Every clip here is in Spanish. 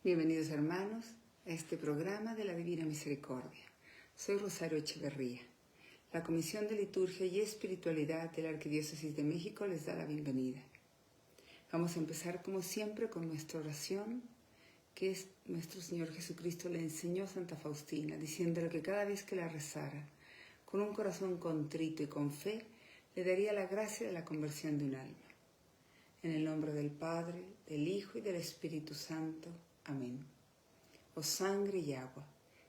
Bienvenidos hermanos a este programa de la Divina Misericordia. Soy Rosario Echeverría. La Comisión de Liturgia y Espiritualidad de la Arquidiócesis de México les da la bienvenida. Vamos a empezar como siempre con nuestra oración, que es nuestro Señor Jesucristo le enseñó a Santa Faustina, diciéndole que cada vez que la rezara, con un corazón contrito y con fe, le daría la gracia de la conversión de un alma. En el nombre del Padre, del Hijo y del Espíritu Santo. Amén. Oh sangre y agua,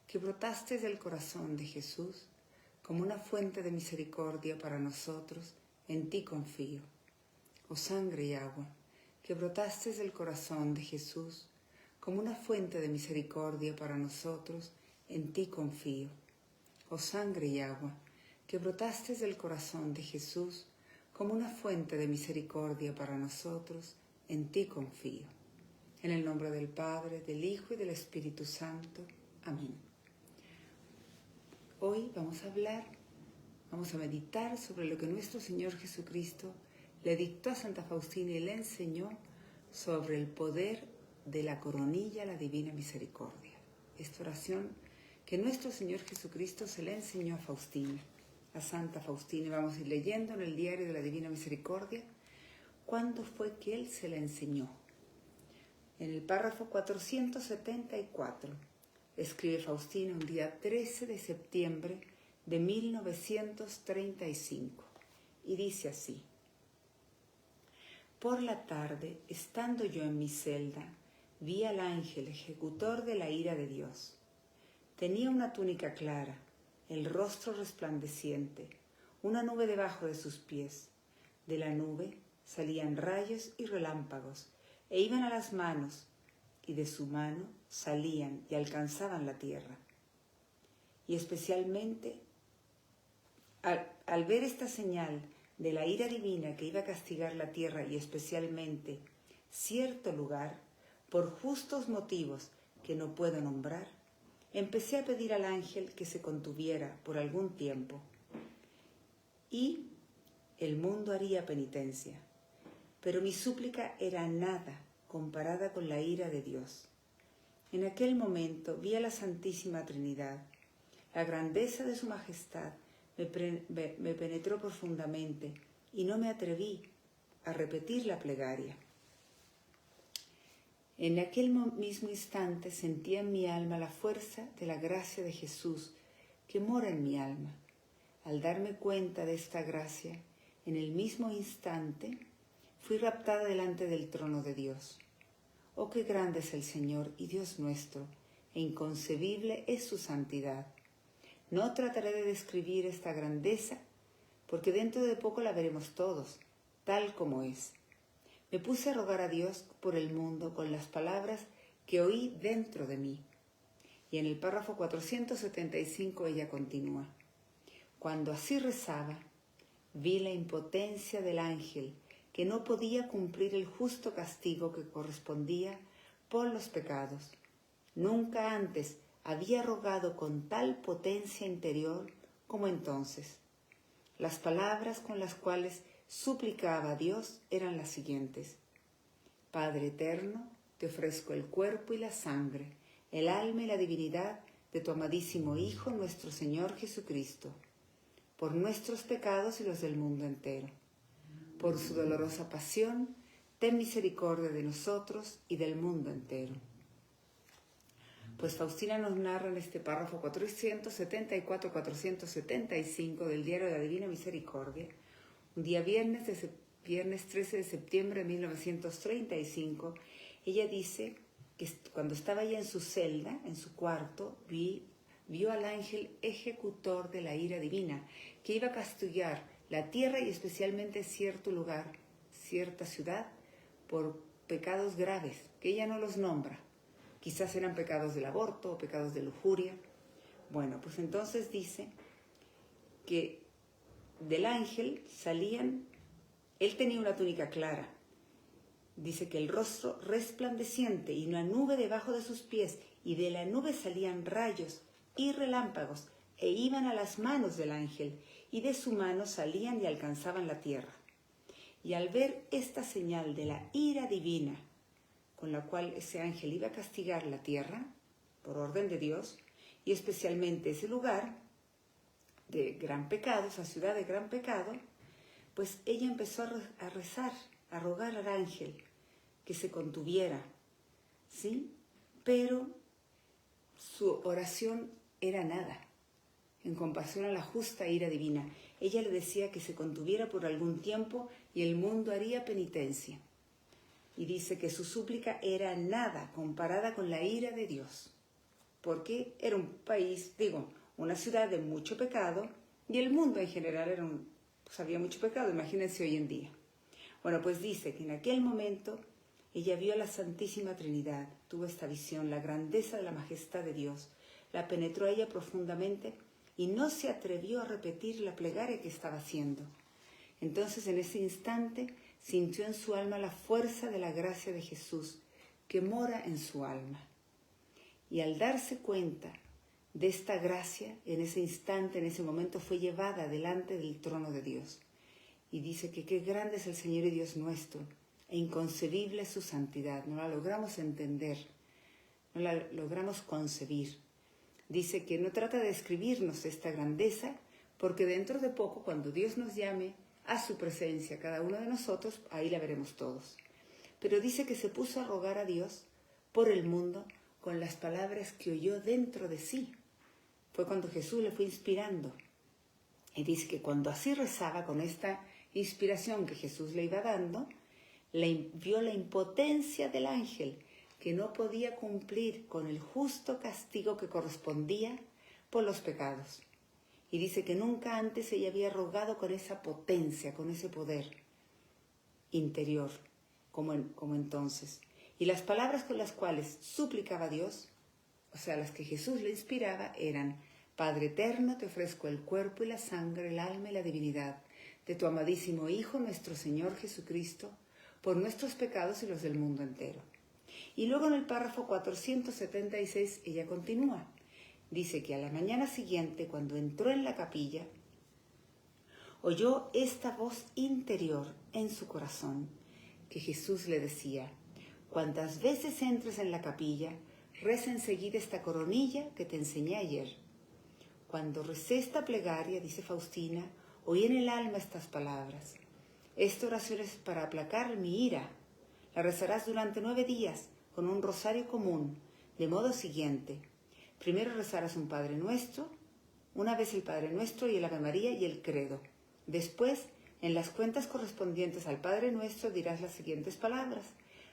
que brotaste del corazón de Jesús como una fuente de misericordia para nosotros, en ti confío. Oh sangre y agua, que brotaste del corazón de Jesús como una fuente de misericordia para nosotros, en ti confío. Oh sangre y agua, que brotaste del corazón de Jesús como una fuente de misericordia para nosotros, en ti confío. En el nombre del Padre, del Hijo y del Espíritu Santo. Amén. Hoy vamos a meditar sobre lo que nuestro Señor Jesucristo le dictó a Santa Faustina y le enseñó sobre el poder de la coronilla, la Divina Misericordia. Esta oración que nuestro Señor Jesucristo se le enseñó a Faustina, a Santa Faustina. Y vamos a ir leyendo en el diario de la Divina Misericordia cuándo fue que Él se la enseñó. En el párrafo 474 escribe Faustina un día 13 de septiembre de 1935 y dice así: Por la tarde, estando yo en mi celda, vi al ángel ejecutor de la ira de Dios. Tenía una túnica clara, el rostro resplandeciente, una nube debajo de sus pies. De la nube salían rayos y relámpagos, e iban a las manos, y de su mano salían y alcanzaban la tierra. Y especialmente, al ver esta señal de la ira divina que iba a castigar la tierra y especialmente cierto lugar, por justos motivos que no puedo nombrar, empecé a pedir al ángel que se contuviera por algún tiempo, y el mundo haría penitencia. Pero mi súplica era nada comparada con la ira de Dios. En aquel momento vi a la Santísima Trinidad. La grandeza de su majestad me penetró profundamente y no me atreví a repetir la plegaria. En aquel mismo instante sentí en mi alma la fuerza de la gracia de Jesús que mora en mi alma. Al darme cuenta de esta gracia, en el mismo instante fui raptada delante del trono de Dios. Oh, qué grande es el Señor y Dios nuestro, e inconcebible es su santidad. No trataré de describir esta grandeza, porque dentro de poco la veremos todos, tal como es. Me puse a rogar a Dios por el mundo con las palabras que oí dentro de mí. Y en el párrafo 475 ella continúa: Cuando así rezaba, vi la impotencia del ángel, que no podía cumplir el justo castigo que correspondía por los pecados. Nunca antes había rogado con tal potencia interior como entonces. Las palabras con las cuales suplicaba a Dios eran las siguientes: Padre eterno, te ofrezco el cuerpo y la sangre, el alma y la divinidad de tu amadísimo Hijo, nuestro Señor Jesucristo, por nuestros pecados y los del mundo entero. Por su dolorosa pasión, ten misericordia de nosotros y del mundo entero. Pues Faustina nos narra en este párrafo 474-475 del diario de la Divina Misericordia, un día viernes 13 de septiembre de 1935, ella dice que cuando estaba ella en su celda, en su cuarto, vio al ángel ejecutor de la ira divina, que iba a castigar la tierra y especialmente cierto lugar, cierta ciudad, por pecados graves, que ella no los nombra. Quizás eran pecados del aborto o pecados de lujuria. Bueno, pues entonces dice que del ángel salían, él tenía una túnica clara, dice que el rostro resplandeciente y una nube debajo de sus pies, y de la nube salían rayos y relámpagos, e iban a las manos del ángel, y de su mano salían y alcanzaban la tierra. Y al ver esta señal de la ira divina, con la cual ese ángel iba a castigar la tierra, por orden de Dios, y especialmente ese lugar de gran pecado, esa ciudad de gran pecado, pues ella empezó a rezar, a rogar al ángel que se contuviera, ¿sí? Pero su oración era nada, en comparación a la justa ira divina. Ella le decía que se contuviera por algún tiempo y el mundo haría penitencia. Y dice que su súplica era nada comparada con la ira de Dios, porque era un país, una ciudad de mucho pecado, y el mundo en general pues había mucho pecado, imagínense hoy en día. Bueno, pues dice que en aquel momento ella vio a la Santísima Trinidad, tuvo esta visión, la grandeza de la majestad de Dios, la penetró a ella profundamente y no se atrevió a repetir la plegaria que estaba haciendo. Entonces en ese instante sintió en su alma la fuerza de la gracia de Jesús que mora en su alma. Y al darse cuenta de esta gracia, en ese instante, en ese momento, fue llevada delante del trono de Dios. Y dice que qué grande es el Señor y Dios nuestro, e inconcebible es su santidad. No la logramos entender, no la logramos concebir. Dice que no trata de describirnos esta grandeza, porque dentro de poco, cuando Dios nos llame a su presencia, cada uno de nosotros, ahí la veremos todos. Pero dice que se puso a rogar a Dios por el mundo con las palabras que oyó dentro de sí. Fue cuando Jesús le fue inspirando. Y dice que cuando así rezaba, con esta inspiración que Jesús le iba dando, vio la impotencia del ángel, que no podía cumplir con el justo castigo que correspondía por los pecados. Y dice que nunca antes ella había rogado con esa potencia, con ese poder interior, como entonces. Y las palabras con las cuales suplicaba a Dios, o sea, las que Jesús le inspiraba, eran: Padre eterno, te ofrezco el cuerpo y la sangre, el alma y la divinidad de tu amadísimo Hijo, nuestro Señor Jesucristo, por nuestros pecados y los del mundo entero. Y luego en el párrafo 476 ella continúa. Dice que a la mañana siguiente, cuando entró en la capilla, oyó esta voz interior en su corazón, que Jesús le decía: cuantas veces entres en la capilla, reza enseguida esta coronilla que te enseñé ayer. Cuando recé esta plegaria, dice Faustina, oí en el alma estas palabras: esta oración es para aplacar mi ira. La rezarás durante 9 días con un rosario común, de modo siguiente. Primero rezarás un Padre Nuestro, una vez el Padre Nuestro y el Ave María y el Credo. Después, en las cuentas correspondientes al Padre Nuestro, dirás las siguientes palabras: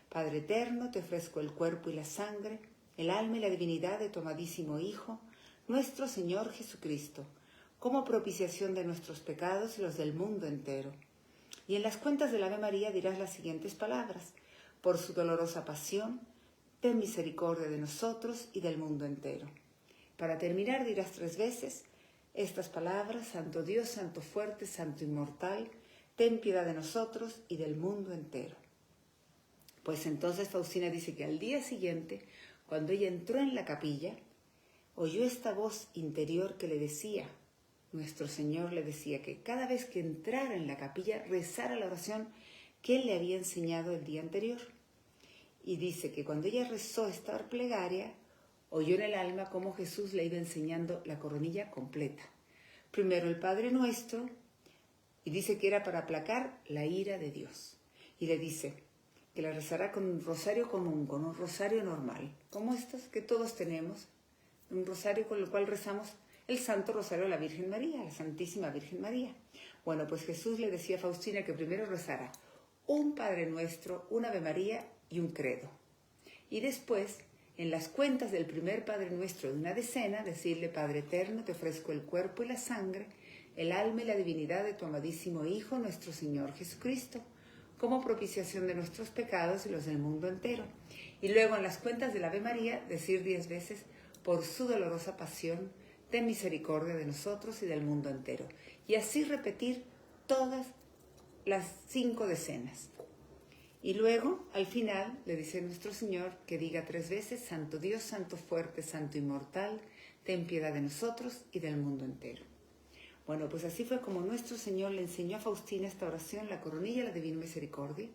Padre eterno, te ofrezco el cuerpo y la sangre, el alma y la divinidad de tu amadísimo Hijo, nuestro Señor Jesucristo, como propiciación de nuestros pecados y los del mundo entero. Y en las cuentas del Ave María dirás las siguientes palabras: por su dolorosa pasión, ten misericordia de nosotros y del mundo entero. Para terminar dirás 3 veces estas palabras: Santo Dios, Santo fuerte, Santo inmortal, ten piedad de nosotros y del mundo entero. Pues entonces Faustina dice que al día siguiente, cuando ella entró en la capilla, oyó esta voz interior que le decía, nuestro Señor le decía que cada vez que entrara en la capilla rezara la oración que Él le había enseñado el día anterior. Y dice que cuando ella rezó esta plegaria, oyó en el alma cómo Jesús le iba enseñando la coronilla completa. Primero el Padre Nuestro, y dice que era para aplacar la ira de Dios. Y le dice que la rezará con un rosario común, con un rosario normal, como estos que todos tenemos, un rosario con el cual rezamos el Santo Rosario de la Virgen María, la Santísima Virgen María. Bueno, pues Jesús le decía a Faustina que primero rezara un Padre Nuestro, un Ave María y un Credo. Y después, en las cuentas del primer Padre Nuestro de una decena, decirle: Padre eterno, te ofrezco el cuerpo y la sangre, el alma y la divinidad de tu amadísimo Hijo, nuestro Señor Jesucristo, como propiciación de nuestros pecados y los del mundo entero. Y luego en las cuentas del Ave María, decir 10 veces: por su dolorosa pasión, ten misericordia de nosotros y del mundo entero. Y así repetir todas las 5 decenas. Y luego, al final, le dice nuestro Señor que diga 3 veces: Santo Dios, Santo fuerte, Santo inmortal, ten piedad de nosotros y del mundo entero. Bueno, pues así fue como nuestro Señor le enseñó a Faustina esta oración, la coronilla, la divina misericordia.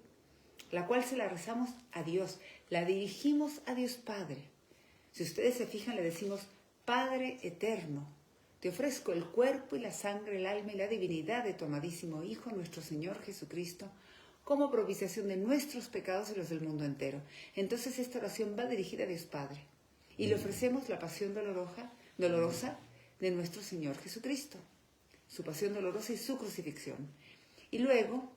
la cual se la rezamos a Dios, la dirigimos a Dios Padre. Si ustedes se fijan, le decimos, Padre eterno, te ofrezco el cuerpo y la sangre, el alma y la divinidad de tu amadísimo Hijo, nuestro Señor Jesucristo, como propiciación de nuestros pecados y los del mundo entero. Entonces esta oración va dirigida a Dios Padre. Y le ofrecemos la pasión dolorosa de nuestro Señor Jesucristo, su pasión dolorosa y su crucifixión. Y luego,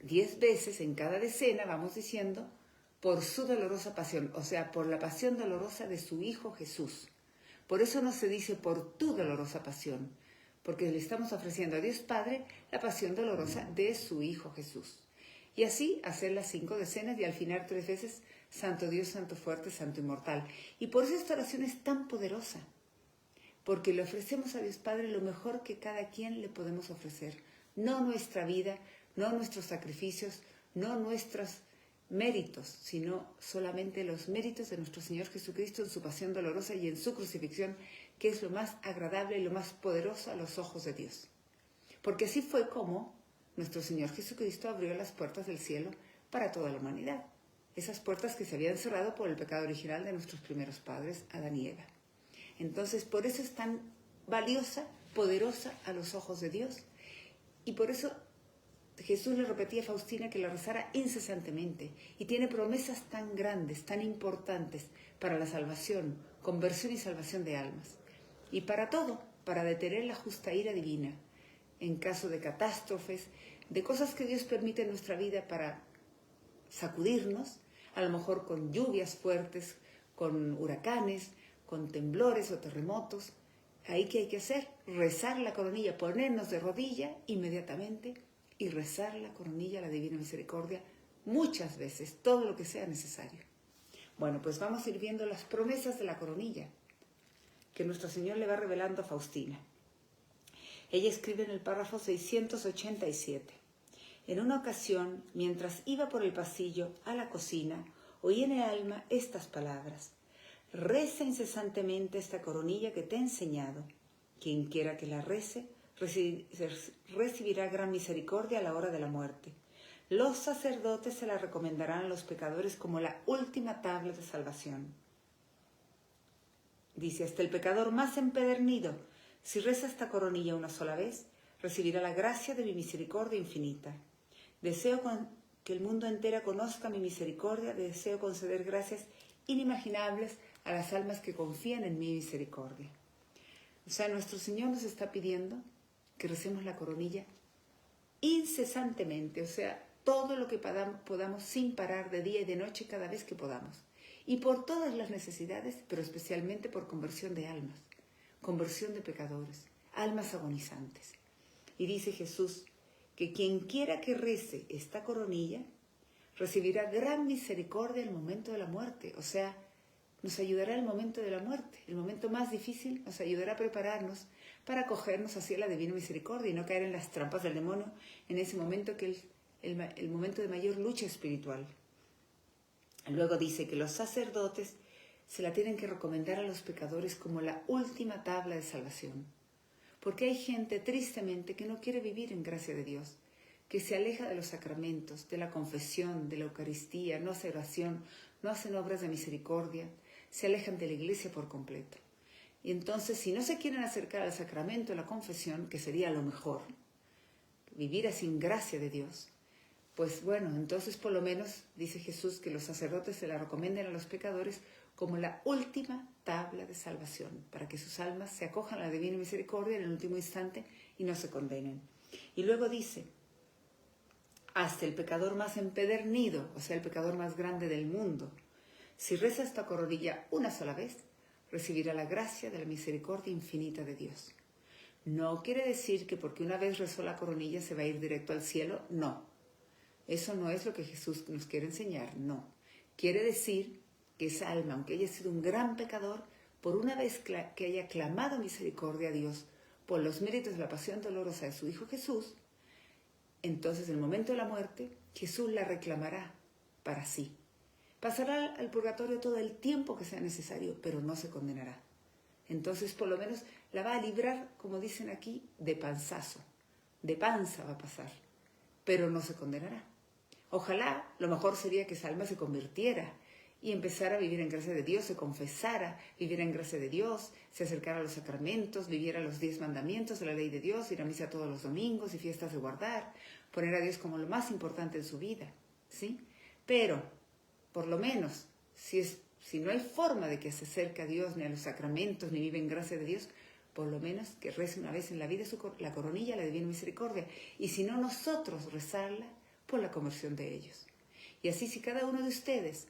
10 veces en cada decena vamos diciendo, por su dolorosa pasión, o sea, por la pasión dolorosa de su Hijo Jesús. Por eso no se dice por tu dolorosa pasión, porque le estamos ofreciendo a Dios Padre la pasión dolorosa de su Hijo Jesús. Y así hacer las 5 decenas y al final 3 veces, Santo Dios, Santo fuerte, Santo inmortal. Y por eso esta oración es tan poderosa, porque le ofrecemos a Dios Padre lo mejor que cada quien le podemos ofrecer. No nuestra vida, no nuestros sacrificios, no nuestros méritos, sino solamente los méritos de nuestro Señor Jesucristo en su pasión dolorosa y en su crucifixión, que es lo más agradable y lo más poderoso a los ojos de Dios. Porque así fue como nuestro Señor Jesucristo abrió las puertas del cielo para toda la humanidad. Esas puertas que se habían cerrado por el pecado original de nuestros primeros padres, Adán y Eva. Entonces, por eso es tan valiosa, poderosa a los ojos de Dios. Y por eso Jesús le repetía a Faustina que la rezara incesantemente y tiene promesas tan grandes, tan importantes para la salvación, conversión y salvación de almas. Y para todo, para detener la justa ira divina, en caso de catástrofes, de cosas que Dios permite en nuestra vida para sacudirnos, a lo mejor con lluvias fuertes, con huracanes, con temblores o terremotos. Ahí, ¿qué hay que hacer? Rezar la coronilla, ponernos de rodilla inmediatamente y rezar la coronilla a la Divina Misericordia muchas veces, todo lo que sea necesario. Bueno, pues vamos a ir viendo las promesas de la coronilla que nuestro Señor le va revelando a Faustina. Ella escribe en el párrafo 687. En una ocasión, mientras iba por el pasillo a la cocina, oí en el alma estas palabras: reza incesantemente esta coronilla que te he enseñado. Quien quiera que la rece, recibirá gran misericordia a la hora de la muerte. Los sacerdotes se la recomendarán a los pecadores como la última tabla de salvación. Dice, hasta el pecador más empedernido, si reza esta coronilla una sola vez, recibirá la gracia de mi misericordia infinita. Deseo que el mundo entero conozca mi misericordia, deseo conceder gracias inimaginables a las almas que confían en mi misericordia. O sea, nuestro Señor nos está pidiendo que recemos la coronilla incesantemente, o sea, todo lo que podamos sin parar de día y de noche cada vez que podamos. Y por todas las necesidades, pero especialmente por conversión de almas, conversión de pecadores, almas agonizantes. Y dice Jesús que quien quiera que rece esta coronilla recibirá gran misericordia en el momento de la muerte, o sea, nos ayudará en el momento de la muerte, el momento más difícil, nos ayudará a prepararnos para acogernos hacia la divina misericordia y no caer en las trampas del demonio en ese momento que es el momento de mayor lucha espiritual. Luego dice que los sacerdotes se la tienen que recomendar a los pecadores como la última tabla de salvación, porque hay gente tristemente que no quiere vivir en gracia de Dios, que se aleja de los sacramentos, de la confesión, de la Eucaristía, no hace oración, no hacen obras de misericordia, se alejan de la iglesia por completo. Y entonces, si no se quieren acercar al sacramento de la confesión, que sería lo mejor, vivir así en gracia de Dios, pues bueno, entonces por lo menos, dice Jesús, que los sacerdotes se la recomienden a los pecadores como la última tabla de salvación, para que sus almas se acojan a la divina misericordia en el último instante y no se condenen. Y luego dice, hasta el pecador más empedernido, o sea, el pecador más grande del mundo, si reza esta coronilla una sola vez, recibirá la gracia de la misericordia infinita de Dios. No quiere decir que porque una vez rezó la coronilla se va a ir directo al cielo, no. Eso no es lo que Jesús nos quiere enseñar, no. Quiere decir que esa alma, aunque haya sido un gran pecador, por una vez que haya clamado misericordia a Dios por los méritos de la pasión dolorosa de su Hijo Jesús, entonces en el momento de la muerte, Jesús la reclamará para sí. Pasará al purgatorio todo el tiempo que sea necesario, pero no se condenará. Entonces, por lo menos, la va a librar, como dicen aquí, de panzazo. De panza va a pasar, pero no se condenará. Ojalá, lo mejor sería que esa alma se convirtiera y empezara a vivir en gracia de Dios, se confesara, viviera en gracia de Dios, se acercara a los sacramentos, viviera los 10 mandamientos de la ley de Dios, ir a misa todos los domingos y fiestas de guardar, poner a Dios como lo más importante en su vida, ¿sí? Pero, por lo menos, si no hay forma de que se acerque a Dios, ni a los sacramentos, ni vive en gracia de Dios, por lo menos que rece una vez en la vida la coronilla, la Divina Misericordia, y si no nosotros rezarla por la conversión de ellos. Y así si cada uno de ustedes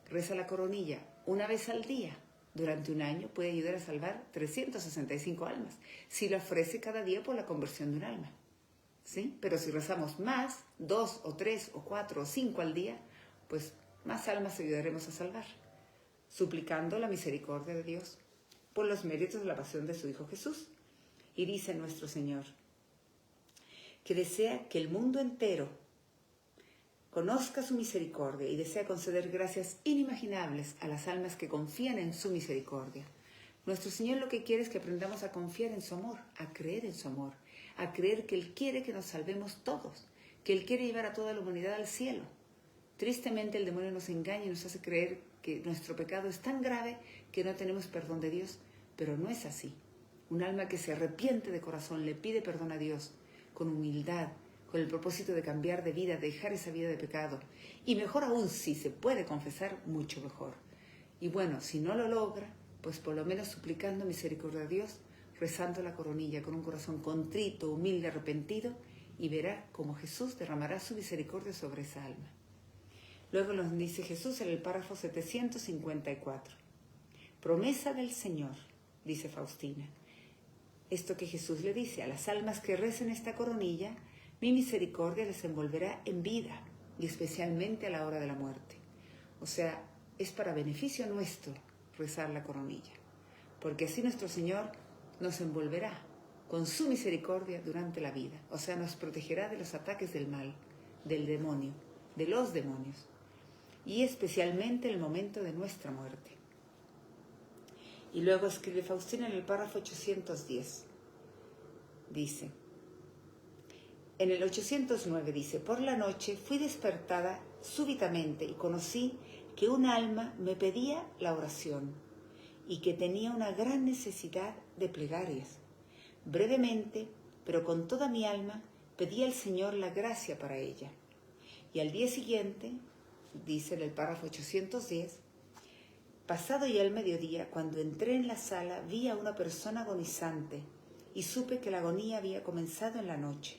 reza la coronilla una vez al día durante un año, puede ayudar a salvar 365 almas, si la ofrece cada día por la conversión de un alma, ¿sí? Pero si rezamos más, 2 o 3 o 4 o 5 al día, pues más almas ayudaremos a salvar, suplicando la misericordia de Dios por los méritos de la pasión de su Hijo Jesús. Y dice nuestro Señor, que desea que el mundo entero conozca su misericordia y desea conceder gracias inimaginables a las almas que confían en su misericordia. Nuestro Señor lo que quiere es que aprendamos a confiar en su amor, a creer en su amor, a creer que Él quiere que nos salvemos todos, que Él quiere llevar a toda la humanidad al cielo. Tristemente el demonio nos engaña y nos hace creer que nuestro pecado es tan grave que no tenemos perdón de Dios, pero no es así. Un alma que se arrepiente de corazón, le pide perdón a Dios con humildad, con el propósito de cambiar de vida, de dejar esa vida de pecado. Y mejor aún, si se puede confesar, mucho mejor. Y bueno, si no lo logra, pues por lo menos suplicando misericordia a Dios, rezando la coronilla con un corazón contrito, humilde, arrepentido, y verá cómo Jesús derramará su misericordia sobre esa alma. Luego nos dice Jesús en el párrafo 754. Promesa del Señor, dice Faustina. Esto que Jesús le dice, a las almas que recen esta coronilla, mi misericordia les envolverá en vida y especialmente a la hora de la muerte. O sea, es para beneficio nuestro rezar la coronilla, porque así nuestro Señor nos envolverá con su misericordia durante la vida. O sea, nos protegerá de los ataques del mal, del demonio, de los demonios, y especialmente en el momento de nuestra muerte. Y luego escribe Faustina en el párrafo 810. Dice, en el 809 dice, por la noche fui despertada súbitamente y conocí que un alma me pedía la oración y que tenía una gran necesidad de plegarias. Brevemente, pero con toda mi alma, pedí al Señor la gracia para ella. Y al día siguiente, dice en el párrafo 810, pasado ya el mediodía, cuando entré en la sala, vi a una persona agonizante y supe que la agonía había comenzado en la noche.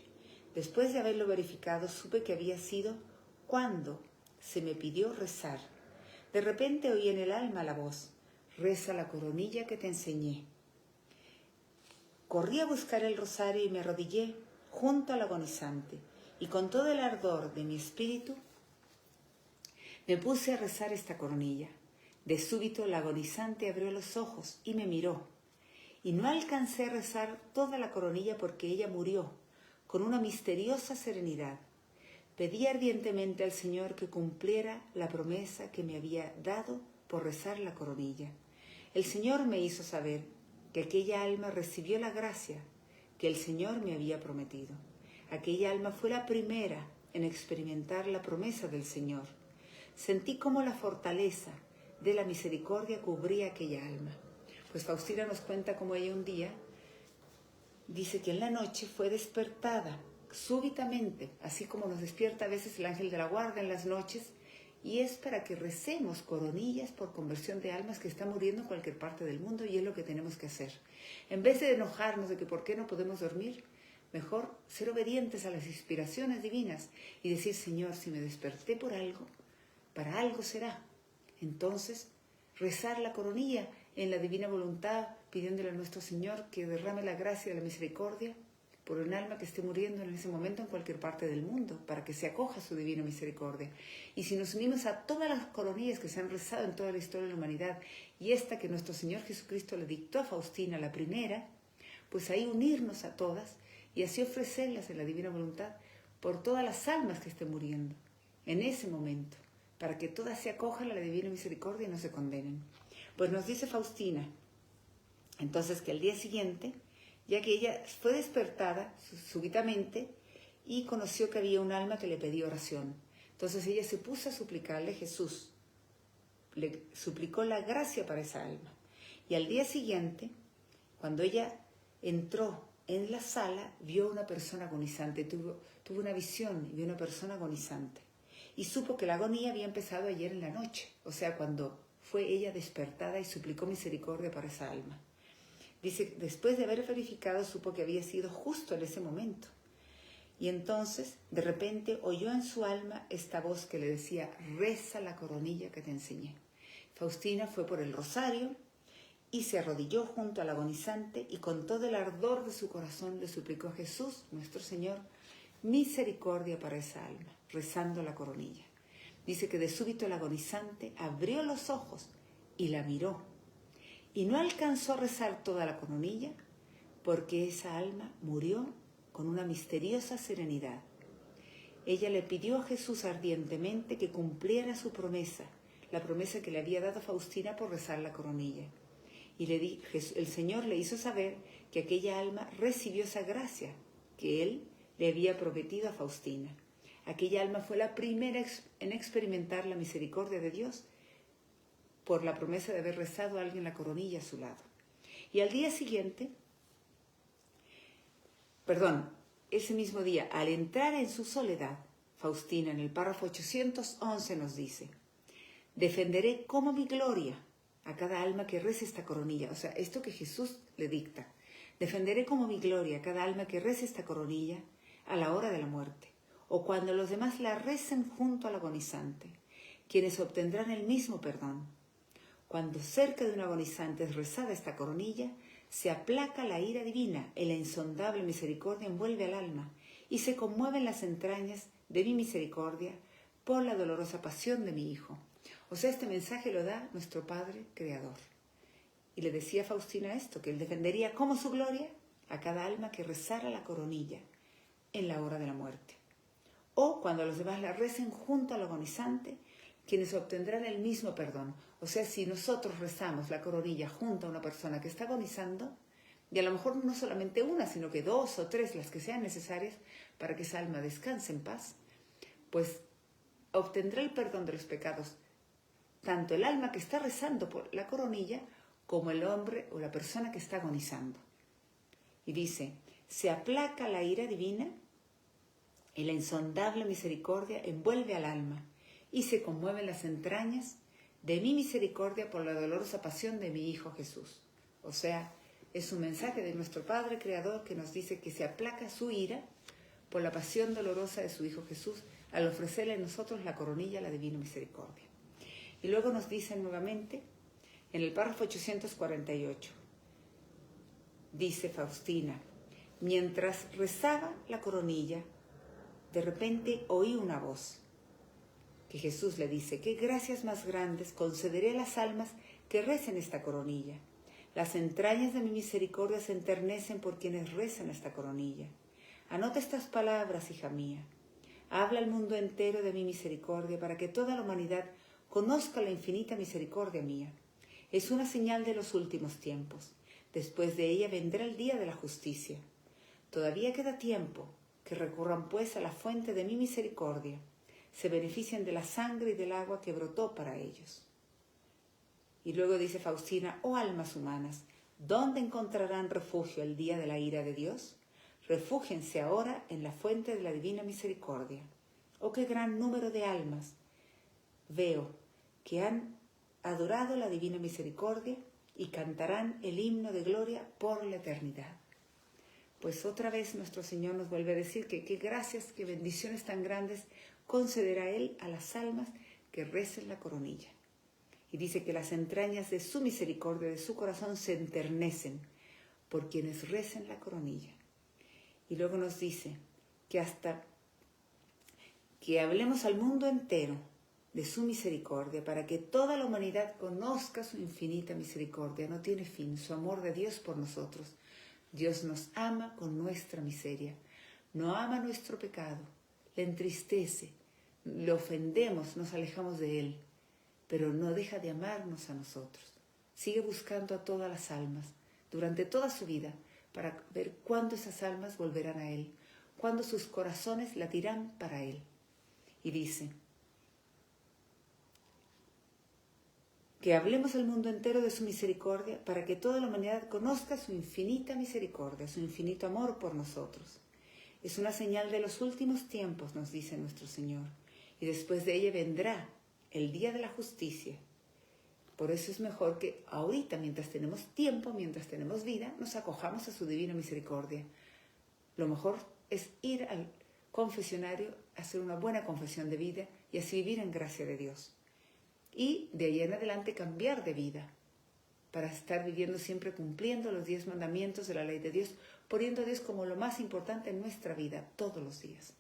Después de haberlo verificado, supe que había sido cuando se me pidió rezar. De repente oí en el alma la voz, reza la coronilla que te enseñé. Corrí a buscar el rosario y me arrodillé junto al agonizante, y con todo el ardor de mi espíritu me puse a rezar esta coronilla. De súbito la agonizante abrió los ojos y me miró, y no alcancé a rezar toda la coronilla porque ella murió con una misteriosa serenidad. Pedí ardientemente al Señor que cumpliera la promesa que me había dado por rezar la coronilla. El Señor me hizo saber que aquella alma recibió la gracia que el Señor me había prometido. Aquella alma fue la primera en experimentar la promesa del Señor. Sentí como la fortaleza de la misericordia cubría aquella alma. Pues Faustina nos cuenta cómo ella un día dice que en la noche fue despertada súbitamente, así como nos despierta a veces el ángel de la guarda en las noches, y es para que recemos coronillas por conversión de almas que están muriendo en cualquier parte del mundo, y es lo que tenemos que hacer. En vez de enojarnos de que por qué no podemos dormir, mejor ser obedientes a las inspiraciones divinas y decir, Señor, si me desperté por algo, para algo será. Entonces, rezar la coronilla en la divina voluntad, pidiéndole a nuestro Señor que derrame la gracia y la misericordia por un alma que esté muriendo en ese momento en cualquier parte del mundo, para que se acoja a su divina misericordia. Y si nos unimos a todas las coronillas que se han rezado en toda la historia de la humanidad, y esta que nuestro Señor Jesucristo le dictó a Faustina, la primera, pues ahí unirnos a todas y así ofrecerlas en la divina voluntad por todas las almas que estén muriendo en ese momento, para que todas se acojan a la divina misericordia y no se condenen. Pues nos dice Faustina, entonces, que al día siguiente, ya que ella fue despertada súbitamente y conoció que había un alma que le pedía oración. Entonces ella se puso a suplicarle a Jesús, le suplicó la gracia para esa alma. Y al día siguiente, cuando ella entró en la sala, vio una persona agonizante, tuvo una visión y vio una persona agonizante. Y supo que la agonía había empezado ayer en la noche, o sea, cuando fue ella despertada y suplicó misericordia para esa alma. Dice, después de haber verificado, supo que había sido justo en ese momento. Y entonces, de repente, oyó en su alma esta voz que le decía, reza la coronilla que te enseñé. Faustina fue por el rosario y se arrodilló junto al agonizante y con todo el ardor de su corazón le suplicó a Jesús, nuestro Señor, misericordia para esa alma, rezando la coronilla. Dice que de súbito el agonizante abrió los ojos y la miró. Y no alcanzó a rezar toda la coronilla porque esa alma murió con una misteriosa serenidad. Ella le pidió a Jesús ardientemente que cumpliera su promesa, la promesa que le había dado Faustina por rezar la coronilla. Y el Señor le hizo saber que aquella alma recibió esa gracia que Él le había prometido a Faustina. Aquella alma fue la primera en experimentar la misericordia de Dios por la promesa de haber rezado a alguien la coronilla a su lado. Y al día siguiente, ese mismo día, al entrar en su soledad, Faustina en el párrafo 811 nos dice, defenderé como mi gloria a cada alma que rece esta coronilla. O sea, esto que Jesús le dicta. Defenderé como mi gloria a cada alma que rece esta coronilla a la hora de la muerte, o cuando los demás la recen junto al agonizante, quienes obtendrán el mismo perdón. Cuando cerca de un agonizante es rezada esta coronilla, se aplaca la ira divina y la insondable misericordia envuelve al alma y se conmueven las entrañas de mi misericordia por la dolorosa pasión de mi Hijo. O sea, este mensaje lo da nuestro Padre Creador. Y le decía a Faustina esto, que Él defendería como su gloria a cada alma que rezara la coronilla en la hora de la muerte. O cuando los demás la recen junto al agonizante, quienes obtendrán el mismo perdón. O sea, si nosotros rezamos la coronilla junto a una persona que está agonizando, y a lo mejor no solamente una, sino que 2 o 3, las que sean necesarias para que esa alma descanse en paz, pues obtendrá el perdón de los pecados, tanto el alma que está rezando por la coronilla, como el hombre o la persona que está agonizando. Y dice, se aplaca la ira divina y la insondable misericordia envuelve al alma y se conmueven las entrañas de mi misericordia por la dolorosa pasión de mi Hijo Jesús. O sea, es un mensaje de nuestro Padre Creador que nos dice que se aplaca su ira por la pasión dolorosa de su Hijo Jesús al ofrecerle a nosotros la coronilla, la divina misericordia. Y luego nos dice nuevamente, en el párrafo 848, dice Faustina, mientras rezaba la coronilla, de repente oí una voz que Jesús le dice, ¿qué gracias más grandes concederé a las almas que recen esta coronilla? Las entrañas de mi misericordia se enternecen por quienes rezan esta coronilla. Anota estas palabras, hija mía. Habla al mundo entero de mi misericordia para que toda la humanidad conozca la infinita misericordia mía. Es una señal de los últimos tiempos. Después de ella vendrá el día de la justicia. Todavía queda tiempo. Que recurran pues a la fuente de mi misericordia. Se benefician de la sangre y del agua que brotó para ellos. Y luego dice Faustina, oh almas humanas, ¿dónde encontrarán refugio el día de la ira de Dios? Refúgiense ahora en la fuente de la divina misericordia. Oh, qué gran número de almas veo que han adorado la divina misericordia y cantarán el himno de gloria por la eternidad. Pues otra vez nuestro Señor nos vuelve a decir que qué gracias, qué bendiciones tan grandes concederá Él a las almas que recen la coronilla. Y dice que las entrañas de su misericordia, de su corazón, se enternecen por quienes recen la coronilla. Y luego nos dice que hasta que hablemos al mundo entero de su misericordia, para que toda la humanidad conozca su infinita misericordia. No tiene fin, su amor de Dios por nosotros. Dios nos ama con nuestra miseria, no ama nuestro pecado, le entristece, le ofendemos, nos alejamos de Él, pero no deja de amarnos a nosotros. Sigue buscando a todas las almas durante toda su vida para ver cuándo esas almas volverán a Él, cuándo sus corazones latirán para Él. Y dice, que hablemos al mundo entero de su misericordia para que toda la humanidad conozca su infinita misericordia, su infinito amor por nosotros. Es una señal de los últimos tiempos, nos dice nuestro Señor, y después de ella vendrá el día de la justicia. Por eso es mejor que ahorita, mientras tenemos tiempo, mientras tenemos vida, nos acojamos a su divina misericordia. Lo mejor es ir al confesionario, hacer una buena confesión de vida y así vivir en gracia de Dios. Y de ahí en adelante cambiar de vida para estar viviendo siempre cumpliendo los 10 mandamientos de la ley de Dios, poniendo a Dios como lo más importante en nuestra vida todos los días,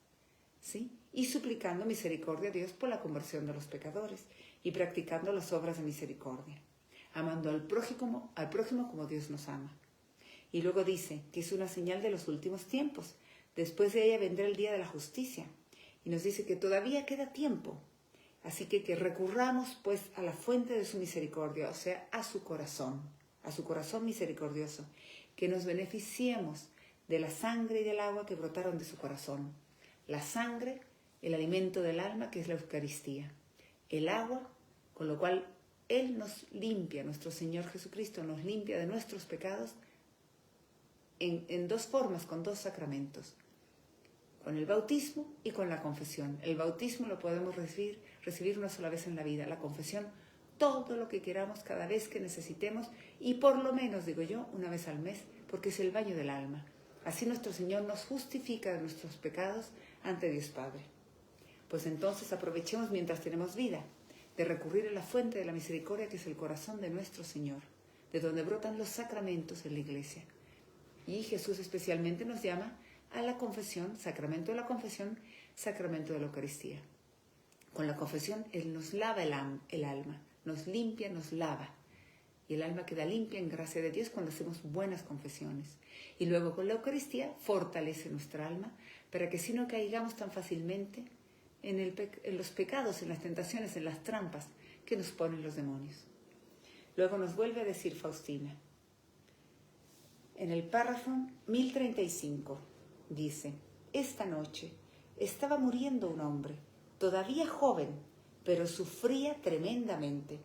¿sí? Y suplicando misericordia a Dios por la conversión de los pecadores y practicando las obras de misericordia, amando al prójimo como Dios nos ama. Y luego dice que es una señal de los últimos tiempos. Después de ella vendrá el día de la justicia. Y nos dice que todavía queda tiempo. Así que recurramos pues a la fuente de su misericordia, o sea, a su corazón misericordioso, que nos beneficiemos de la sangre y del agua que brotaron de su corazón. La sangre, el alimento del alma, que es la Eucaristía. El agua, con lo cual Él nos limpia, nuestro Señor Jesucristo nos limpia de nuestros pecados en dos formas, con dos sacramentos. Con el bautismo y con la confesión. El bautismo lo podemos recibir una sola vez en la vida. La confesión, todo lo que queramos, cada vez que necesitemos, y por lo menos, digo yo, una vez al mes, porque es el baño del alma. Así nuestro Señor nos justifica de nuestros pecados ante Dios Padre. Pues entonces aprovechemos mientras tenemos vida, de recurrir a la fuente de la misericordia, que es el corazón de nuestro Señor, de donde brotan los sacramentos en la Iglesia. Y Jesús especialmente nos llama a la confesión, sacramento de la confesión, sacramento de la Eucaristía. Con la confesión Él nos lava el alma, nos limpia, nos lava. Y el alma queda limpia en gracia de Dios cuando hacemos buenas confesiones. Y luego con la Eucaristía fortalece nuestra alma para que si no caigamos tan fácilmente en los pecados, en las tentaciones, en las trampas que nos ponen los demonios. Luego nos vuelve a decir Faustina, en el párrafo 1035, dice: esta noche estaba muriendo un hombre, todavía joven, pero sufría tremendamente.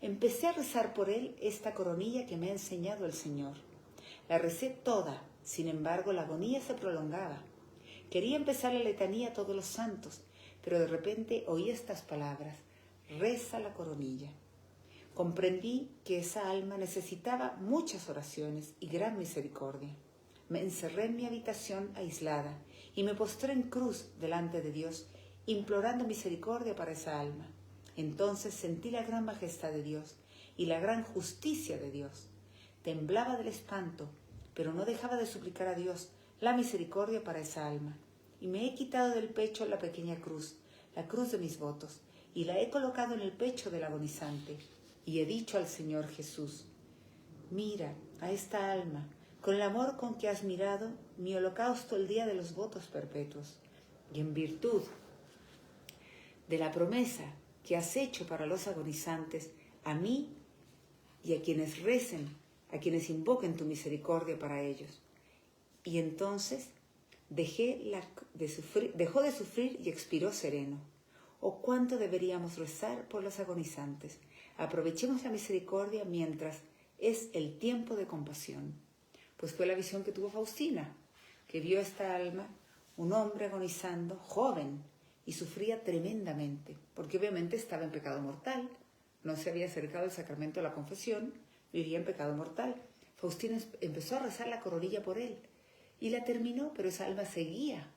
Empecé a rezar por él esta coronilla que me ha enseñado el Señor. La recé toda, sin embargo la agonía se prolongaba. Quería empezar la letanía a todos los santos, pero de repente oí estas palabras: reza la coronilla. Comprendí que esa alma necesitaba muchas oraciones y gran misericordia. Me encerré en mi habitación aislada y me postré en cruz delante de Dios, implorando misericordia para esa alma. Entonces sentí la gran majestad de Dios y la gran justicia de Dios. Temblaba del espanto, pero no dejaba de suplicar a Dios la misericordia para esa alma. Y me he quitado del pecho la pequeña cruz, la cruz de mis votos, y la he colocado en el pecho del agonizante. Y he dicho al Señor Jesús: mira a esta alma con el amor con que has mirado mi holocausto el día de los votos perpetuos, y en virtud de la promesa que has hecho para los agonizantes, a mí y a quienes recen, a quienes invoquen tu misericordia para ellos. Y entonces dejó de sufrir y expiró sereno. ¿O cuánto deberíamos rezar por los agonizantes? Aprovechemos la misericordia mientras es el tiempo de compasión. Pues fue la visión que tuvo Faustina, que vio esta alma, un hombre agonizando, joven, y sufría tremendamente, porque obviamente estaba en pecado mortal, no se había acercado al sacramento de la confesión, vivía en pecado mortal. Faustina empezó a rezar la coronilla por él, y la terminó, pero esa alma seguía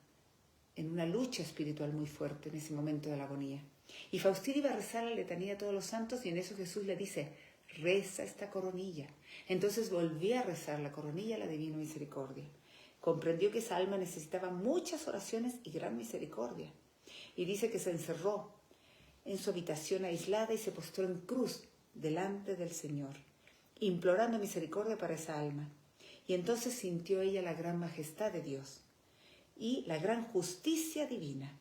en una lucha espiritual muy fuerte en ese momento de la agonía. Y Faustina iba a rezar la letanía a todos los santos, y en eso Jesús le dice: reza esta coronilla. Entonces volvió a rezar la coronilla a la divina misericordia. Comprendió que esa alma necesitaba muchas oraciones y gran misericordia. Y dice que se encerró en su habitación aislada y se postró en cruz delante del Señor, implorando misericordia para esa alma. Y entonces sintió ella la gran majestad de Dios y la gran justicia divina.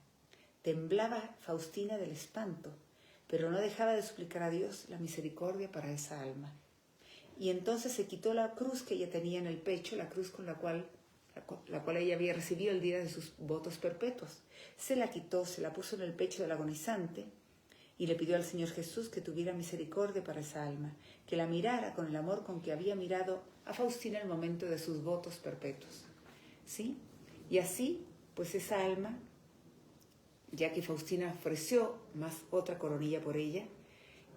Temblaba Faustina del espanto, pero no dejaba de suplicar a Dios la misericordia para esa alma. Y entonces se quitó la cruz que ella tenía en el pecho, la cruz con la cual ella había recibido el día de sus votos perpetuos. Se la quitó, se la puso en el pecho del agonizante, y le pidió al Señor Jesús que tuviera misericordia para esa alma, que la mirara con el amor con que había mirado a Faustina en el momento de sus votos perpetuos. ¿Sí? Y así, pues esa alma, ya que Faustina ofreció más otra coronilla por ella,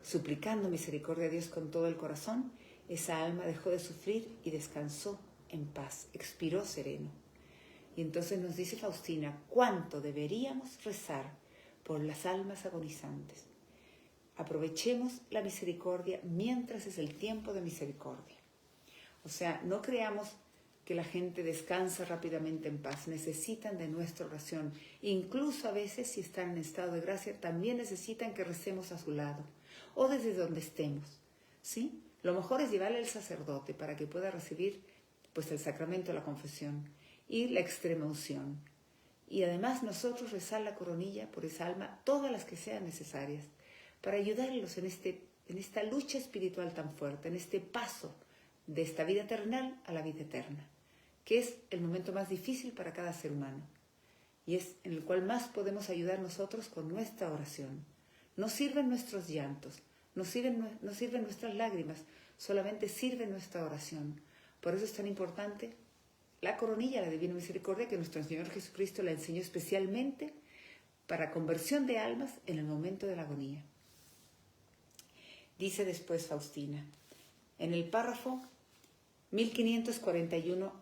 suplicando misericordia a Dios con todo el corazón, esa alma dejó de sufrir y descansó en paz, expiró sereno. Y entonces nos dice Faustina, ¿cuánto deberíamos rezar por las almas agonizantes? Aprovechemos la misericordia mientras es el tiempo de misericordia. O sea, no creamos que la gente descansa rápidamente en paz. Necesitan de nuestra oración. Incluso a veces, si están en estado de gracia, también necesitan que recemos a su lado o desde donde estemos. ¿Sí? Lo mejor es llevarle al sacerdote para que pueda recibir pues, el sacramento de la confesión y la extrema unción. Y además nosotros rezar la coronilla por esa alma, todas las que sean necesarias, para ayudarlos en esta lucha espiritual tan fuerte, en este paso de esta vida terrenal a la vida eterna, que es el momento más difícil para cada ser humano y es en el cual más podemos ayudar nosotros con nuestra oración. No sirven nuestros llantos, no sirven nuestras lágrimas, solamente sirve nuestra oración. Por eso es tan importante la coronilla, la Divina Misericordia, que nuestro Señor Jesucristo la enseñó especialmente para conversión de almas en el momento de la agonía. Dice después Faustina, en el párrafo 1541,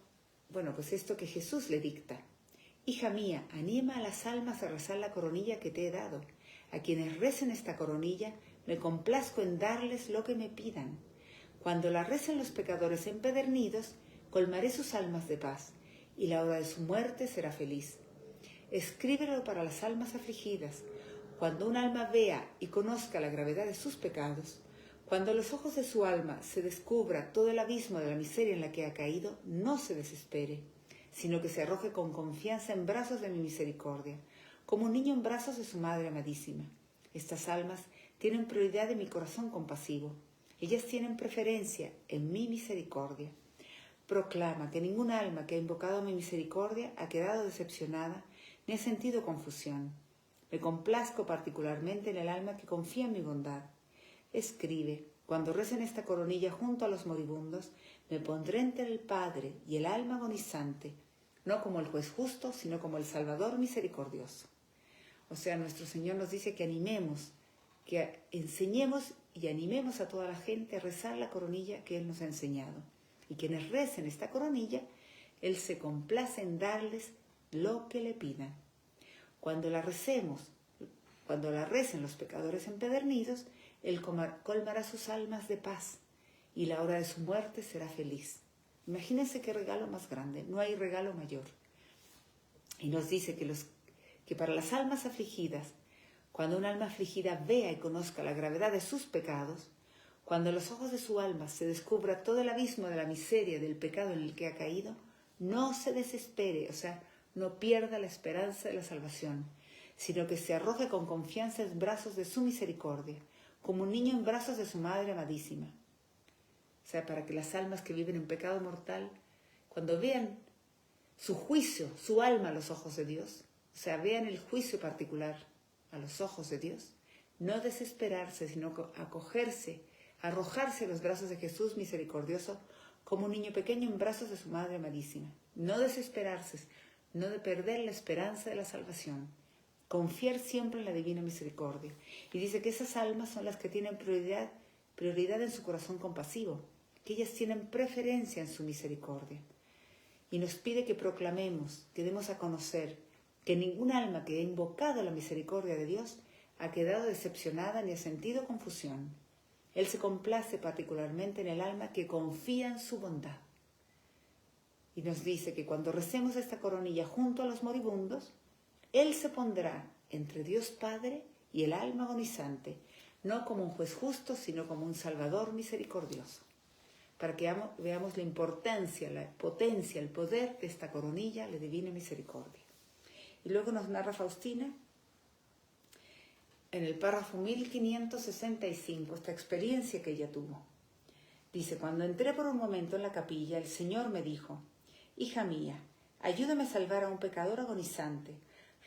bueno, pues esto que Jesús le dicta. Hija mía, anima a las almas a rezar la coronilla que te he dado. A quienes recen esta coronilla, me complazco en darles lo que me pidan. Cuando la recen los pecadores empedernidos, colmaré sus almas de paz, y la hora de su muerte será feliz. Escríbelo para las almas afligidas. Cuando un alma vea y conozca la gravedad de sus pecados, cuando a los ojos de su alma se descubra todo el abismo de la miseria en la que ha caído, no se desespere, sino que se arroje con confianza en brazos de mi misericordia, como un niño en brazos de su madre amadísima. Estas almas tienen prioridad en mi corazón compasivo. Ellas tienen preferencia en mi misericordia. Proclama que ningún alma que ha invocado mi misericordia ha quedado decepcionada ni ha sentido confusión. Me complazco particularmente en el alma que confía en mi bondad. Escribe, cuando recen esta coronilla junto a los moribundos, me pondré entre el Padre y el alma agonizante, no como el juez justo, sino como el Salvador misericordioso. O sea, nuestro Señor nos dice que animemos, que enseñemos y animemos a toda la gente a rezar la coronilla que Él nos ha enseñado. Y quienes recen esta coronilla, Él se complace en darles lo que le pidan. Cuando la recen los pecadores empedernidos, Él colmará sus almas de paz y la hora de su muerte será feliz. Imagínense qué regalo más grande, no hay regalo mayor. Y nos dice que para las almas afligidas, cuando un alma afligida vea y conozca la gravedad de sus pecados, cuando en los ojos de su alma se descubra todo el abismo de la miseria del pecado en el que ha caído, no se desespere, o sea, no pierda la esperanza de la salvación, sino que se arroje con confianza en brazos de su misericordia, como un niño en brazos de su madre amadísima. O sea, para que las almas que viven en pecado mortal, cuando vean su juicio, su alma a los ojos de Dios, o sea, vean el juicio particular a los ojos de Dios, no desesperarse, sino acogerse, arrojarse a los brazos de Jesús misericordioso, como un niño pequeño en brazos de su madre amadísima. No desesperarse, no de perder la esperanza de la salvación. Confiar siempre en la divina misericordia. Y dice que esas almas son las que tienen prioridad en su corazón compasivo, que ellas tienen preferencia en su misericordia. Y nos pide que proclamemos, que demos a conocer que ningún alma que ha invocado la misericordia de Dios ha quedado decepcionada ni ha sentido confusión. Él se complace particularmente en el alma que confía en su bondad. Y nos dice que cuando recemos esta coronilla junto a los moribundos, Él se pondrá entre Dios Padre y el alma agonizante, no como un juez justo, sino como un Salvador misericordioso. Para que veamos la importancia, la potencia, el poder de esta coronilla, la divina misericordia. Y luego nos narra Faustina, en el párrafo 1565, esta experiencia que ella tuvo. Dice, cuando entré por un momento en la capilla, el Señor me dijo, hija mía, ayúdame a salvar a un pecador agonizante.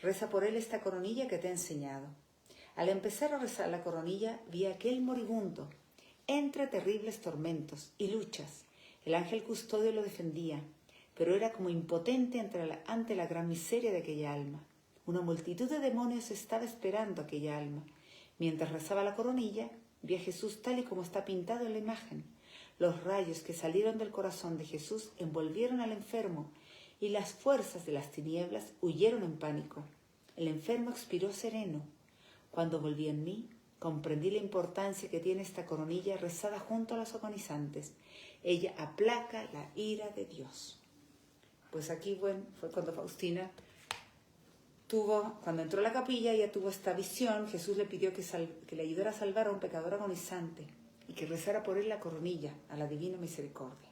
Reza por él esta coronilla que te he enseñado. Al empezar a rezar la coronilla, vi a aquel moribundo entre terribles tormentos y luchas. El ángel custodio lo defendía, pero era como impotente ante la gran miseria de aquella alma. Una multitud de demonios estaba esperando aquella alma. Mientras rezaba la coronilla, vi a Jesús tal y como está pintado en la imagen. Los rayos que salieron del corazón de Jesús envolvieron al enfermo y las fuerzas de las tinieblas huyeron en pánico. El enfermo expiró sereno. Cuando volví en mí, comprendí la importancia que tiene esta coronilla rezada junto a los agonizantes. Ella aplaca la ira de Dios. Pues aquí, bueno, fue cuando Faustina cuando entró a la capilla, ella tuvo esta visión. Jesús le pidió que le ayudara a salvar a un pecador agonizante y que rezara por él la coronilla, a la divina misericordia.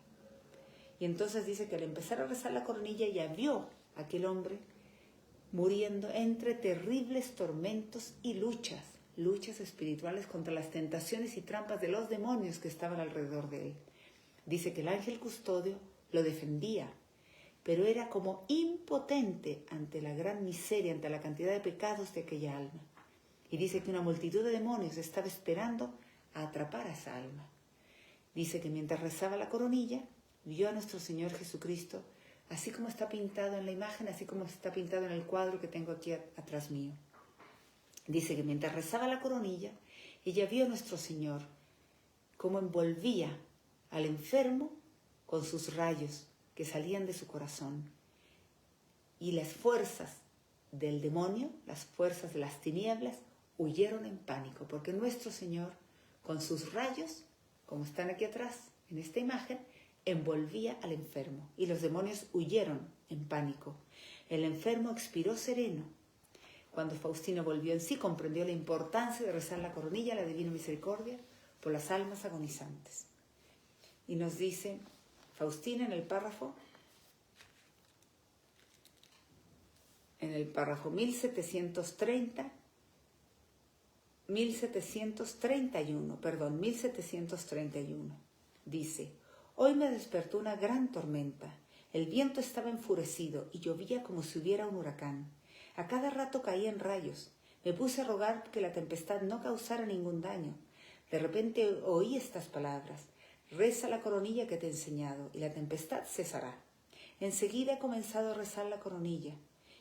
Y entonces dice que al empezar a rezar la coronilla, ella vio a aquel hombre muriendo entre terribles tormentos y luchas espirituales contra las tentaciones y trampas de los demonios que estaban alrededor de él. Dice que el ángel custodio lo defendía, pero era como impotente ante la gran miseria, ante la cantidad de pecados de aquella alma. Y dice que una multitud de demonios estaba esperando a atrapar a esa alma. Dice que mientras rezaba la coronilla, vio a nuestro Señor Jesucristo, así como está pintado en la imagen, así como está pintado en el cuadro que tengo aquí atrás mío. Dice que mientras rezaba la coronilla, ella vio a nuestro Señor cómo envolvía al enfermo con sus rayos que salían de su corazón. Y las fuerzas del demonio, las fuerzas de las tinieblas, huyeron en pánico, porque nuestro Señor, con sus rayos, como están aquí atrás en esta imagen, envolvía al enfermo y los demonios huyeron en pánico. El enfermo expiró sereno. Cuando Faustina volvió en sí, comprendió la importancia de rezar la coronilla a la Divina Misericordia por las almas agonizantes. Y nos dice Faustina en el párrafo 1731, dice: hoy me despertó una gran tormenta. El viento estaba enfurecido y llovía como si hubiera un huracán. A cada rato caían rayos. Me puse a rogar que la tempestad no causara ningún daño. De repente oí estas palabras: reza la coronilla que te he enseñado y la tempestad cesará. Enseguida he comenzado a rezar la coronilla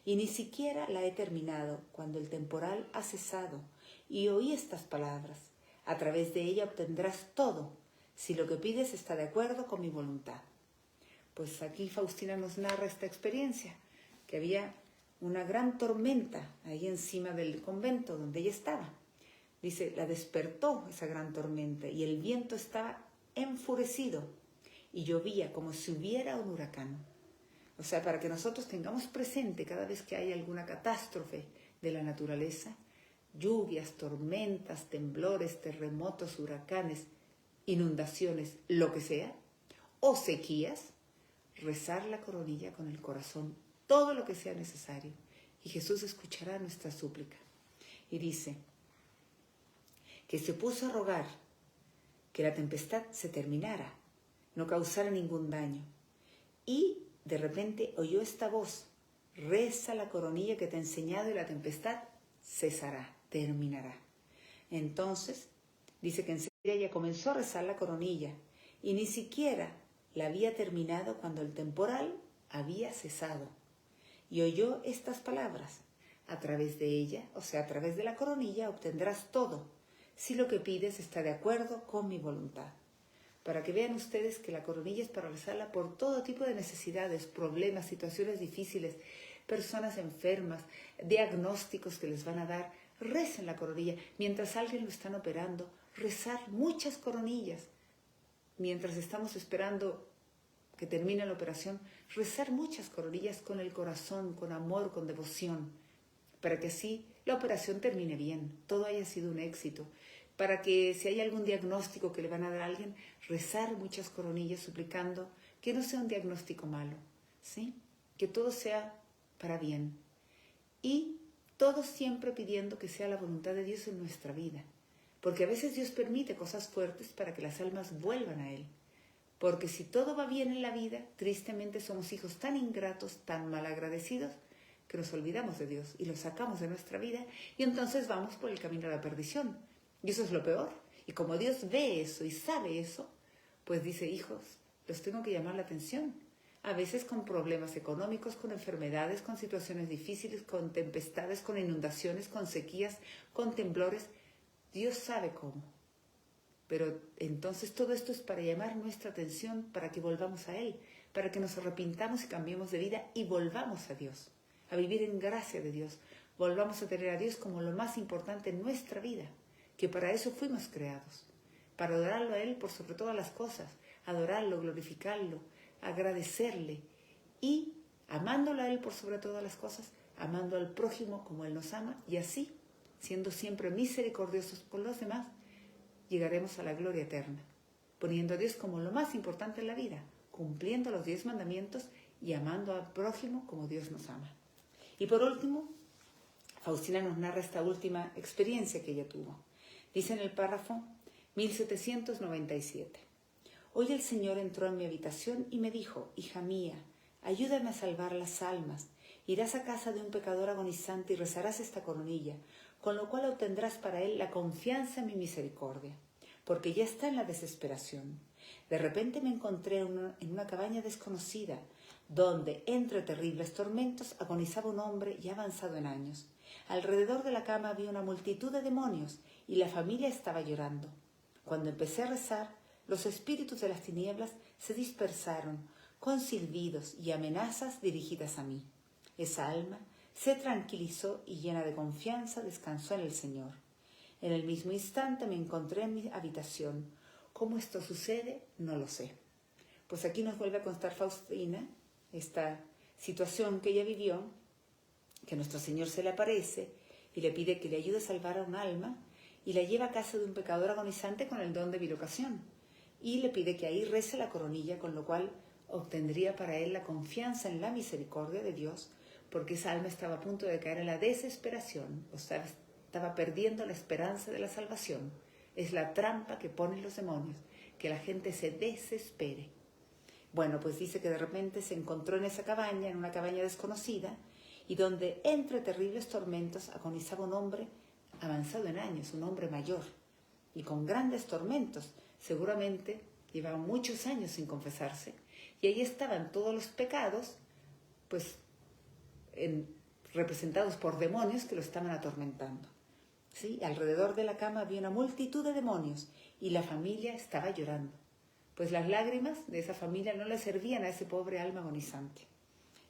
y ni siquiera la he terminado cuando el temporal ha cesado y oí estas palabras: a través de ella obtendrás todo, si lo que pides está de acuerdo con mi voluntad. Pues aquí Faustina nos narra esta experiencia, que había una gran tormenta ahí encima del convento donde ella estaba. Dice, la despertó esa gran tormenta y el viento estaba enfurecido y llovía como si hubiera un huracán. O sea, para que nosotros tengamos presente cada vez que hay alguna catástrofe de la naturaleza, lluvias, tormentas, temblores, terremotos, huracanes, inundaciones, lo que sea, o sequías, rezar la coronilla con el corazón, todo lo que sea necesario, y Jesús escuchará nuestra súplica. Y dice que se puso a rogar que la tempestad se terminara, no causara ningún daño, y de repente oyó esta voz: reza la coronilla que te he enseñado y la tempestad cesará, terminará. Entonces, dice que enseguida ella comenzó a rezar la coronilla y ni siquiera la había terminado cuando el temporal había cesado. Y oyó estas palabras: a través de ella, o sea, a través de la coronilla, obtendrás todo, si lo que pides está de acuerdo con mi voluntad. Para que vean ustedes que la coronilla es para rezarla por todo tipo de necesidades, problemas, situaciones difíciles, personas enfermas, diagnósticos que les van a dar. Recen la coronilla. Mientras a alguien lo están operando, rezar muchas coronillas. Mientras estamos esperando que termine la operación, rezar muchas coronillas con el corazón, con amor, con devoción, para que así la operación termine bien, todo haya sido un éxito. Para que si hay algún diagnóstico que le van a dar a alguien, rezar muchas coronillas suplicando que no sea un diagnóstico malo, ¿sí? Que todo sea para bien. Y todo siempre pidiendo que sea la voluntad de Dios en nuestra vida. Porque a veces Dios permite cosas fuertes para que las almas vuelvan a Él. Porque si todo va bien en la vida, tristemente somos hijos tan ingratos, tan malagradecidos, que nos olvidamos de Dios y lo sacamos de nuestra vida y entonces vamos por el camino de la perdición. Y eso es lo peor. Y como Dios ve eso y sabe eso, pues dice, hijos, los tengo que llamar la atención. A veces con problemas económicos, con enfermedades, con situaciones difíciles, con tempestades, con inundaciones, con sequías, con temblores. Dios sabe cómo. Pero entonces todo esto es para llamar nuestra atención, para que volvamos a Él, para que nos arrepintamos y cambiemos de vida y volvamos a Dios, a vivir en gracia de Dios. Volvamos a tener a Dios como lo más importante en nuestra vida, que para eso fuimos creados, para adorarlo a Él por sobre todas las cosas, adorarlo, glorificarlo, agradecerle y amándolo a Él por sobre todas las cosas, amando al prójimo como Él nos ama y así, siendo siempre misericordiosos por los demás, llegaremos a la gloria eterna, poniendo a Dios como lo más importante en la vida, cumpliendo los 10 mandamientos y amando al prójimo como Dios nos ama. Y por último, Faustina nos narra esta última experiencia que ella tuvo. Dice en el párrafo 1797. Hoy el Señor entró en mi habitación y me dijo, hija mía, ayúdame a salvar las almas. Irás a casa de un pecador agonizante y rezarás esta coronilla, con lo cual obtendrás para él la confianza en mi misericordia, porque ya está en la desesperación. De repente me encontré en una cabaña desconocida, donde, entre terribles tormentos, agonizaba un hombre ya avanzado en años. Alrededor de la cama había una multitud de demonios y la familia estaba llorando. Cuando empecé a rezar, los espíritus de las tinieblas se dispersaron con silbidos y amenazas dirigidas a mí. Esa alma se tranquilizó y llena de confianza descansó en el Señor. En el mismo instante me encontré en mi habitación. ¿Cómo esto sucede? No lo sé. Pues aquí nos vuelve a contar Faustina esta situación que ella vivió, que nuestro Señor se le aparece y le pide que le ayude a salvar a un alma y la lleva a casa de un pecador agonizante con el don de bilocación y le pide que ahí rece la coronilla, con lo cual obtendría para él la confianza en la misericordia de Dios, porque esa alma estaba a punto de caer en la desesperación, o sea, estaba perdiendo la esperanza de la salvación. Es la trampa que ponen los demonios, que la gente se desespere. Bueno, pues dice que de repente se encontró en esa cabaña, en una cabaña desconocida, y donde entre terribles tormentos agonizaba un hombre avanzado en años, un hombre mayor, y con grandes tormentos. Seguramente llevaba muchos años sin confesarse, y ahí estaban todos los pecados, pues representados por demonios que lo estaban atormentando. ¿Sí? Alrededor de la cama había una multitud de demonios y la familia estaba llorando, pues las lágrimas de esa familia no le servían a ese pobre alma agonizante.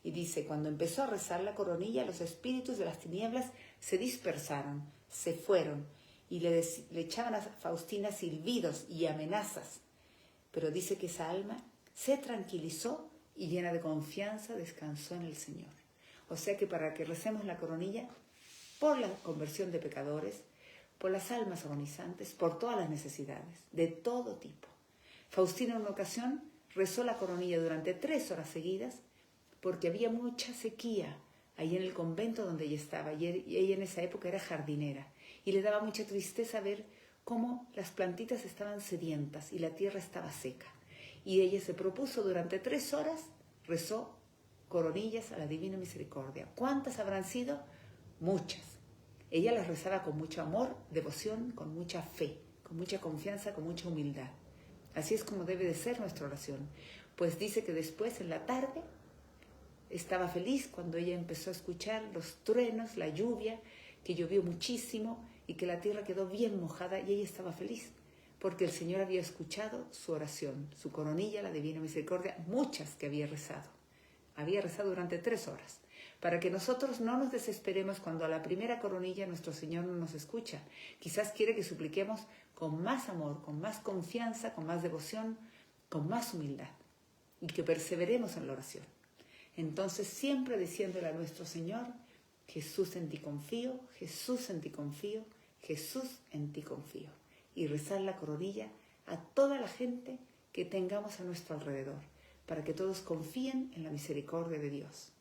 Y dice, cuando empezó a rezar la coronilla, los espíritus de las tinieblas se dispersaron, se fueron, y le echaban a Faustina silbidos y amenazas. Pero dice que esa alma se tranquilizó y llena de confianza descansó en el Señor. O sea que para que recemos la coronilla, por la conversión de pecadores, por las almas agonizantes, por todas las necesidades, de todo tipo. Faustina en una ocasión rezó la coronilla durante 3 horas seguidas, porque había mucha sequía ahí en el convento donde ella estaba, y ella en esa época era jardinera, y le daba mucha tristeza ver cómo las plantitas estaban sedientas y la tierra estaba seca. Y ella se propuso durante 3 horas, rezó coronillas a la Divina Misericordia. ¿Cuántas habrán sido? Muchas. Ella las rezaba con mucho amor, devoción, con mucha fe, con mucha confianza, con mucha humildad. Así es como debe de ser nuestra oración. Pues dice que después, en la tarde, estaba feliz cuando ella empezó a escuchar los truenos, la lluvia, que llovió muchísimo y que la tierra quedó bien mojada, y ella estaba feliz porque el Señor había escuchado su oración, su coronilla, la Divina Misericordia, muchas que había rezado. Había rezado durante 3 horas, para que nosotros no nos desesperemos cuando a la primera coronilla nuestro Señor no nos escucha. Quizás quiere que supliquemos con más amor, con más confianza, con más devoción, con más humildad, y que perseveremos en la oración. Entonces, siempre diciéndole a nuestro Señor, Jesús, en ti confío, Jesús, en ti confío, Jesús, en ti confío. Y rezar la coronilla a toda la gente que tengamos a nuestro alrededor, para que todos confíen en la misericordia de Dios.